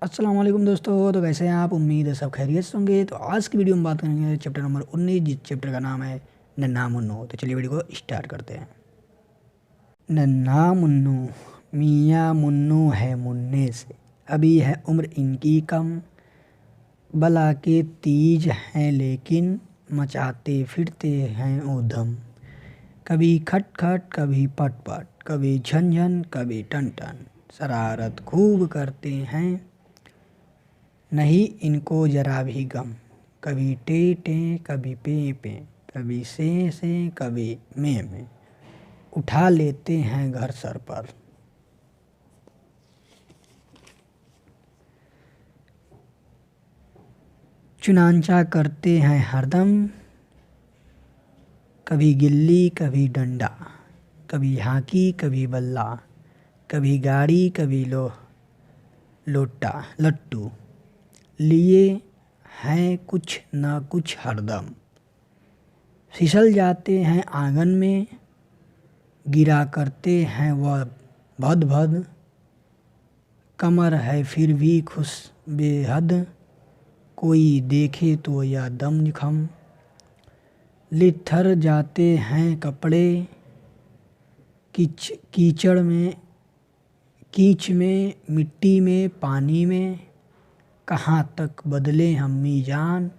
अस्सलाम वालेकुम दोस्तों। तो कैसे हैं आप? उम्मीद है सब खैरियत से होंगे। तो आज की वीडियो में बात करेंगे चैप्टर नंबर 19, जिस चैप्टर का नाम है नन्हा मुन्नू। तो चलिए वीडियो को स्टार्ट करते हैं। नन्हा मुन्नू, मियाँ मुन्नू है मुन्ने से, अभी है उम्र इनकी कम, बला के तीज हैं लेकिन मचाते फिरते हैं ऊधम। कभी खट खट कभी पट पट, कभी झन झन कभी टन टन, शरारत खूब करते हैं नहीं इनको जरा भी गम। कभी टे टे कभी पे पे, कभी से कभी में, उठा लेते हैं घर सर पर। चुनांचा करते हैं हरदम, कभी गिल्ली कभी डंडा, कभी हॉकी कभी बल्ला, कभी गाड़ी कभी लोटा लट्टू, लिए हैं कुछ ना कुछ हरदम। फिसल जाते हैं आंगन में, गिरा करते हैं वह भद भद, कमर है फिर भी खुश बेहद, कोई देखे तो या दम खम। लिथर जाते हैं कपड़े कीचड़ में, कीच में, मिट्टी में, पानी में, कहाँ तक बदले हम मीजान,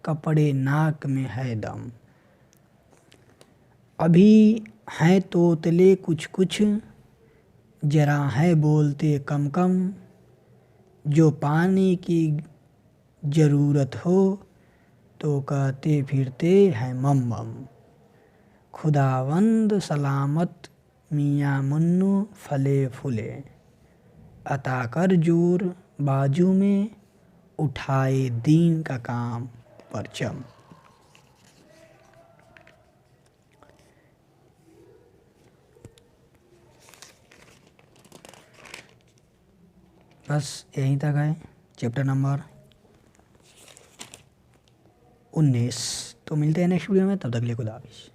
कपड़े नाक में है दम। अभी हैं तोतले कुछ कुछ, जरा है बोलते कम कम, जो पानी की ज़रूरत हो तो कहते फिरते हैं मम मम। खुदावंद सलामत मियाँ मुन्नू फले फूले, अता कर जोर बाजू में, उठाए दीन का काम परचम। बस यहीं तक है चैप्टर नंबर 19। तो मिलते हैं नेक्स्ट वीडियो में, तब तक के लिए खुदा हाफिज़।